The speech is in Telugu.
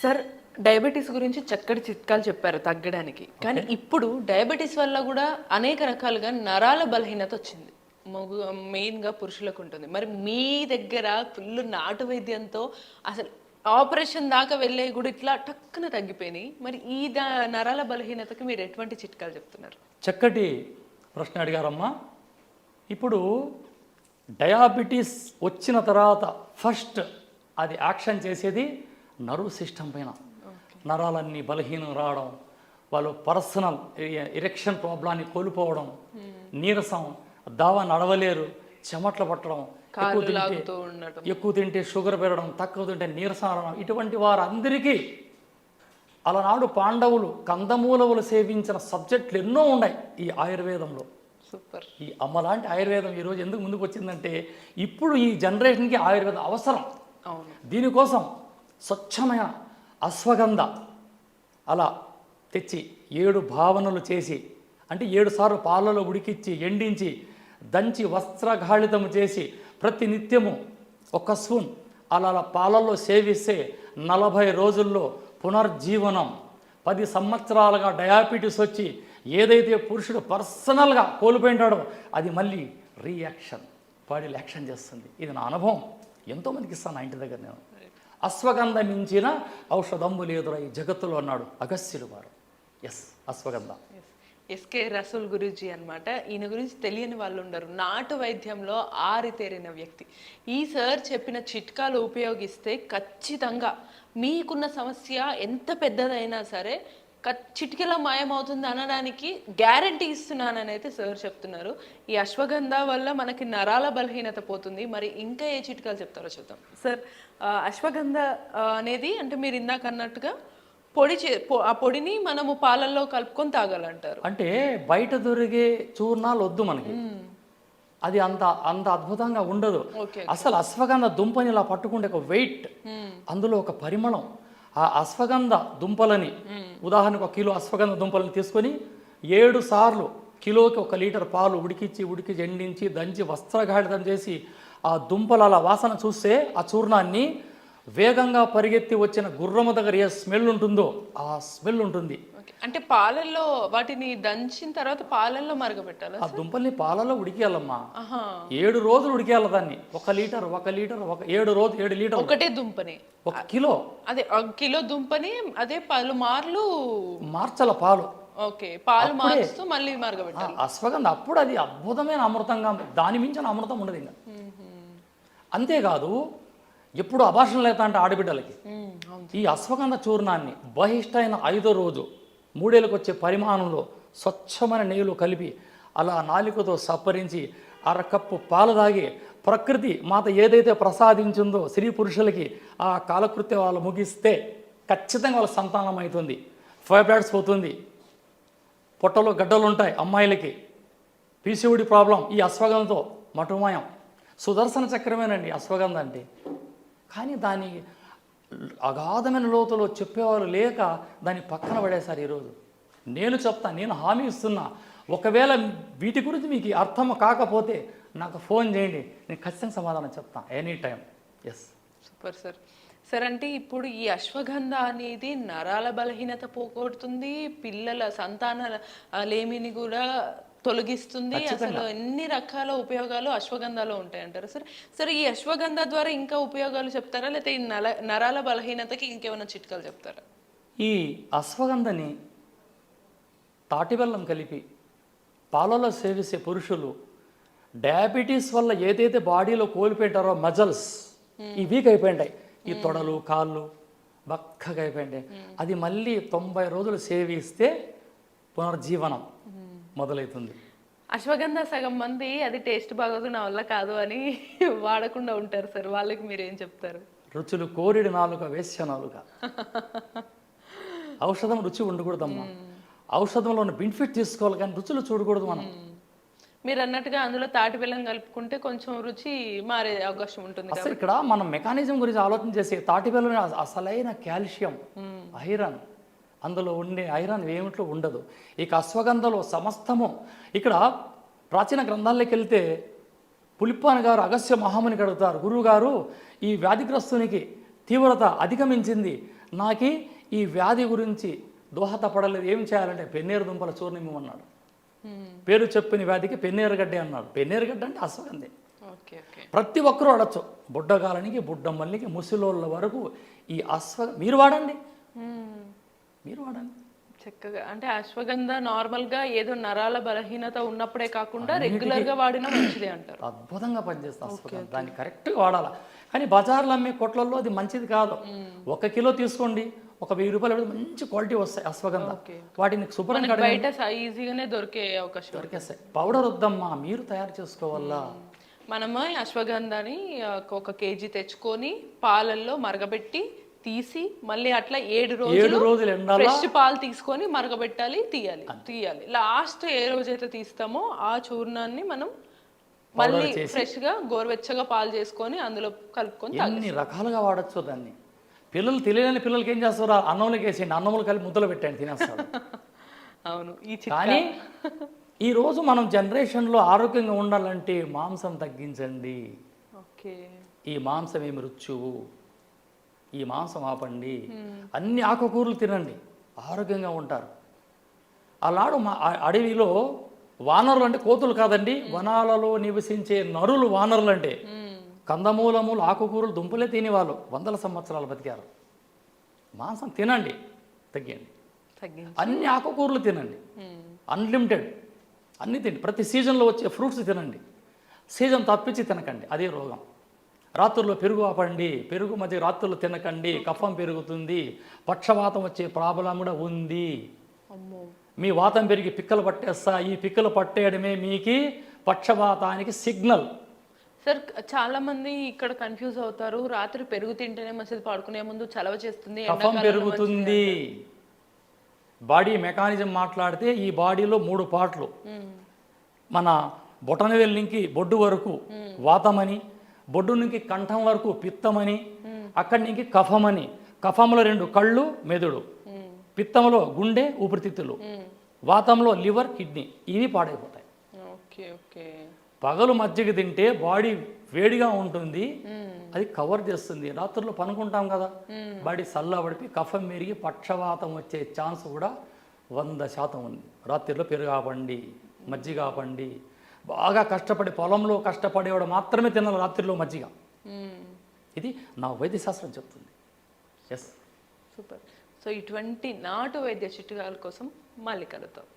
సార్ డయాబెటీస్ గురించి చక్కటి చిట్కాలు చెప్పారు తగ్గడానికి. కానీ ఇప్పుడు డయాబెటీస్ వల్ల కూడా అనేక రకాలుగా నరాల బలహీనత వచ్చింది. మెయిన్గా పురుషులకు ఉంటుంది. మరి మీ దగ్గర ఫుల్ నాటు వైద్యంతో అసలు ఆపరేషన్ దాకా వెళ్ళే కూడా ఇట్లా టక్కున తగ్గిపోయినాయి. మరి ఈ నరాల బలహీనతకి మీరు ఎటువంటి చిట్కాలు చెప్తున్నారు? చక్కటి ప్రశ్న అడిగారమ్మా. ఇప్పుడు డయాబెటీస్ వచ్చిన తర్వాత ఫస్ట్ అది యాక్షన్ చేసేది నర్వ్ సిస్టమ్ పైన. నరాలన్నీ బలహీనం రావడం, వాళ్ళు పర్సనల్ ఎరెక్షన్ ప్రాబ్లాన్ని కోల్పోవడం, నీరసం, దావా నడవలేరు, చెమట్లు పట్టడం, ఎక్కువ తింటే షుగర్ పెరగడం, తక్కువ తింటే నీరసం రావడం, ఇటువంటి వారందరికీ అలనాడు పాండవులు కందమూలములు సేవించిన సబ్జెక్టులు ఎన్నో ఉన్నాయి ఈ ఆయుర్వేదంలో. సూపర్. ఈ అమ్మలాంటి ఆయుర్వేదం ఈరోజు ఎందుకు ముందుకు వచ్చిందంటే ఇప్పుడు ఈ జనరేషన్కి ఆయుర్వేదం అవసరం. దీనికోసం స్వచ్ఛమైన అశ్వగంధ అలా తెచ్చి 7 భావనలు చేసి, అంటే 7 సార్లు పాలలో ఉడికిచ్చి ఎండించి దంచి వస్త్రగాళితము చేసి ప్రతి నిత్యము 1 స్పూన్ అలా పాలల్లో సేవిస్తే 40 రోజుల్లో పునర్జీవనం. 10 సంవత్సరాలుగా డయాబెటీస్ వచ్చి ఏదైతే పురుషుడు పర్సనల్గా కోల్పోయింటాడో అది మళ్ళీ రియాక్షన్ బాడీలో యాక్షన్ చేస్తుంది. ఇది నా అనుభవం, ఎంతోమందికి ఇస్తాను నా ఇంటి దగ్గర. నేను అశ్వగంధ మించిన ఔషధంబు లేదురా ఈ జగత్తులో అన్నాడు అగస్త్యుడు వారు. ఎస్, అశ్వగంధ. ఎస్కే రసూల్ గురూజీ అనమాట. ఈయన గురించి తెలియని వాళ్ళు ఉండరు. నాటు వైద్యంలో ఆరితేరిన వ్యక్తి. ఈ సార్ చెప్పిన చిట్కాలు ఉపయోగిస్తే ఖచ్చితంగా మీకున్న సమస్య ఎంత పెద్దదైనా సరే చిటికెలా మాయమవుతుంది అనడానికి గ్యారంటీ ఇస్తున్నానని అయితే సార్ చెప్తున్నారు. ఈ అశ్వగంధ వల్ల మనకి నరాల బలహీనత పోతుంది. మరి ఇంకా ఏ చిట్కాలు చెప్తారో చూద్దాం. సార్, అశ్వగంధ అనేది అంటే మీరు ఇందాక అన్నట్టుగా ఆ పొడిని మనము పాలల్లో కలుపుకొని తాగాలంటారు. అంటే బయట దొరికే చూర్ణాలు వద్దు మనకి, అది అంత అద్భుతంగా ఉండదు. అసలు అశ్వగంధ దుంపని ఇలా పట్టుకుంటే ఒక వెయిట్, అందులో ఒక పరిమళం. ఆ అశ్వగంధ దుంపలని ఉదాహరణకు 1 కిలో అశ్వగంధ దుంపలను తీసుకొని 7 సార్లు కిలోకి 1 లీటర్ పాలు ఉడికి ఎండించి దంచి వస్త్రగాళితం చేసి ఆ దుంపల అలా వాసన చూస్తే ఆ చూర్ణాన్ని వేగంగా పరిగెత్తి వచ్చిన గుర్రము దగ్గర ఏ స్మెల్ ఉంటుందో ఆ స్మెల్ ఉంటుంది. అంటే పాలల్లో వాటిని దంచిన తర్వాత పాలల్లో మరగబెట్టాలి. ఆ దుంపల్ని పాలలో ఉడికేయాలమ్మా. 7 రోజులు ఉడికేయాలి దాన్ని. 1 లీటర్ 7 రోజులు 7 లీటర్ ఒకటే దుంపని 1 కిలో, అదే 1 కిలో దుంపని అదే మార్లు మార్చాల పాలు. ఓకే, పాలు మారుస్తూ మళ్ళీ మరగబెట్టాలి. అశ్వగంధ అప్పుడు అది అద్భుతమైన అమృతంగా, దాని మించిన అమృతం ఉండదు ఇంకా. అంతేకాదు ఎప్పుడు అభాషణ లేత అంటే ఆడబిడ్డలకి ఈ అశ్వగంధ చూర్ణాన్ని బహిష్టైన 5వ రోజు 3 ఏళ్ళకి వచ్చే పరిమాణంలో స్వచ్ఛమైన నెయ్యిలో కలిపి అలా నాలికతో సప్పరించి 1/2 కప్పు పాలు తాగి ప్రకృతి మాత ఏదైతే ప్రసాదించిందో స్త్రీ పురుషులకి ఆ కాలకృత్యం వాళ్ళు ముగిస్తే ఖచ్చితంగా వాళ్ళ సంతానం అవుతుంది. ఫైబ్రాయిడ్స్ పోతుంది, పొట్టలో గడ్డలు ఉంటాయి అమ్మాయిలకి, పీసీఓడి ప్రాబ్లం ఈ అశ్వగంధతో మటుమాయం. సుదర్శన చక్రమేనండి అశ్వగంధ అంటే. కానీ దాని అగాధమైన లోతులో చెప్పేవారు లేక దాన్ని పక్కన పడేశారు. ఈరోజు నేను చెప్తాను, నేను హామీ ఇస్తున్నా, ఒకవేళ వీటి గురించి మీకు అర్థం కాకపోతే నాకు ఫోన్ చేయండి, నేను ఖచ్చితంగా సమాధానం చెప్తాను any time. Yes, super sir. Sir, అంటే ఇప్పుడు ఈ అశ్వగంధ అనేది నరాల బలహీనత పోగొడుతుంది, పిల్లల సంతాన లేమిని కూడా తొలగిస్తుంది. అసలు ఎన్ని రకాల ఉపయోగాలు అశ్వగంధలో ఉంటాయంటారు సార్. సరే, ఈ అశ్వగంధ ద్వారా ఇంకా ఉపయోగాలు చెప్తారా, లేకపోతే ఈ నరాల బలహీనతకి ఇంకేమైనా చిట్కాలు చెప్తారా? ఈ అశ్వగంధని తాటి బెల్లం కలిపి పాలలో సేవించే పురుషులు డయాబెటీస్ వల్ల ఏదైతే బాడీలో కోల్పోయింటారో మజల్స్ ఈ వీక్ అయిపోయింటాయి, ఈ తొడలు కాళ్ళు బక్కగా అయిపోయింటాయి, అది మళ్ళీ 90 రోజులు సేవిస్తే పునర్జీవనం మొదలవుతుంది. అశ్వగంధ సగం మంది అది టేస్ట్ బాగోదు, నా వల్ల కాదు అని వాడకుండా ఉంటారు సార్. వాళ్ళకి మీరు ఏం చెప్తారు? రుచులు కోరిడి నాలుక వేశ్య నాలుక. ఔషధం రుచి ఉండకూడదమ్మా, ఔషధంలో బెనిఫిట్ తీసుకోవాలి కానీ రుచులు చూడకూడదు మనం. మీరు అన్నట్టుగా అందులో తాటి బెల్లం కలుపుకుంటే కొంచెం రుచి మారే అవకాశం ఉంటుంది. అసలు ఇక్కడ మనం మెకానిజం గురించి ఆలోచన చేసి తాటి బెల్లం అసలైన కాల్షియం, ఐరన్, అందులో ఉండే ఐరన్ ఏమిట్లో ఉండదు. ఇక అశ్వగంధలో సమస్తము. ఇక్కడ ప్రాచీన గ్రంథాల్లోకి వెళ్తే పులిప్పాన్ గారు అగస్త్య మహామునికి అడుగుతారు, గురువుగారు ఈ వ్యాధిగ్రస్తునికి తీవ్రత అధిగమించింది, నాకు ఈ వ్యాధి గురించి దోహదపడలేదు, ఏం చేయాలంటే పెన్నేరు దుంపల చూర్ణం ఇవ్వమన్నాడు. పేరు చెప్పిన వ్యాధికి పెన్నేరుగడ్డే అన్నాడు. పెన్నేరుగడ్డ అంటే అశ్వగంధే. Okay okay. ప్రతి ఒక్కరూ వాడచ్చు. బుడ్డగాలనికి, బుడ్డమ్మల్లికి, ముసలోళ్ళ వరకు ఈ మీరు వాడండి, మీరు వాడండి చక్కగా. అంటే అశ్వగంధ నార్మల్గా ఏదో నరాల బలహీనత ఉన్నప్పుడే కాకుండా రెగ్యులర్గా వాడినా మంచిదే అంటారు. అద్భుతంగా పనిచేస్తుంది అశ్వగంధ. దాన్ని కరెక్ట్గా వాడాలి. కానీ బజార్లో అమ్మే కొట్లలో అది మంచిది కాదు. 1 కిలో తీసుకోండి, ఒక 1000 రూపాయలు పెడితే మంచి క్వాలిటీ వస్తాయి అశ్వగంధ. వాటిని శుభ్రంగా బయట ఈజీగానే దొరికే అవకాశం దొరికేస్తాయి. పౌడర్ వద్దమ్మా, మీరు తయారు చేసుకోవాలా. మనము అశ్వగంధాని 1 కేజీ తెచ్చుకొని పాలల్లో మరగబెట్టి తీసి మళ్ళీ అట్లా 7 రోజులు ఫ్రెష్ పాలు తీసుకొని మరగబెట్టాలి, తీయాలి. లాస్ట్ ఏ రోజైతే తీస్తామో ఆ చూర్ణాన్ని మనం మళ్ళీ ఫ్రెష్ గా గోరువెచ్చగా పాలు చేసుకొని అందులో కలుపుకొని ఎన్ని రకాలుగా వాడచ్చు దాన్ని. పిల్లలు తెలియని పిల్లలకి ఏం చేస్తారు, అన్నంలోకి వేసేయండి, అన్నంలో కలిపి ముద్దలు పెట్టండి, తినేస్తాడు. అవును. కానీ ఈరోజు మనం జనరేషన్లో ఆరోగ్యంగా ఉండాలంటే మాంసం తగ్గించండి. ఓకే. ఈ మాంసం ఏమి రుచువు, ఈ మాంసం ఆపండి, అన్ని ఆకుకూరలు తినండి, ఆరోగ్యంగా ఉంటారు. అలాడు మా అడవిలో వానరులు అంటే కోతులు కాదండి, వనాలలో నివసించే నరులు వానరులు అంటే కందమూలములు, ఆకుకూరలు, దుంపలే తినేవాళ్ళు 100 సంవత్సరాలు బతికారు. మాంసం తినండి, తగ్గింది. అన్ని ఆకుకూరలు తినండి, అన్లిమిటెడ్ అన్ని తినండి. ప్రతి సీజన్లో వచ్చే ఫ్రూట్స్ తినండి, సీజన్ తప్పించి తినకండి, అదే రోగం. రాత్రుల్లో పెరుగు ఆపండి, పెరుగు మధ్య రాత్రులు తినకండి, కఫం పెరుగుతుంది, పక్షవాతం వచ్చే ప్రాబ్లం కూడా ఉంది. మీ వాతం పెరిగి పిక్కలు పట్టేస్తా, ఈ పిక్కలు పట్టేయడమే మీకు పక్షవాతానికి సిగ్నల్. సార్ చాలా మంది ఇక్కడ కన్ఫ్యూజ్ అవుతారు, రాత్రి పెరుగు తింటేనే మంచిది, పడుకునే ముందు చలవ చేస్తుంది, కఫం పెరుగుతుంది. బాడీ మెకానిజం మాట్లాడితే ఈ బాడీలో 3 పార్ట్లు. మన బొటనవేలు నుంచి బొడ్డు వరకు వాతమని, బొడ్డు నుంచి కంఠం వరకు పిత్తమని, అక్కడి నుంచి కఫమని. కఫంలో 2 కళ్ళు, మెదడు. పిత్తంలో గుండె, ఊపిరితిత్తులు. వాతంలో లివర్, కిడ్నీ. ఇవి పాడైపోతాయి. Okay okay. పగలు మజ్జిగ తింటే బాడీ వేడిగా ఉంటుంది, అది కవర్ చేస్తుంది. రాత్రుల్లో పనుకుంటాం కదా, బాడీ చల్లబడిపి కఫం మెరిగి పక్షవాతం వచ్చే ఛాన్స్ కూడా 100% ఉంది. రాత్రిలో పెరుగు ఆపండి, మజ్జిగ ఆపండి. బాగా కష్టపడి పొలంలో కష్టపడేవాడు మాత్రమే తినాలి రాత్రిలో మజ్జిగ. ఇది నా వైద్యశాస్త్రం చెప్తుంది. Yes, super. సో ఇటువంటి నాటు వైద్య చిట్కాల కోసం మళ్ళీ కలుద్దాం.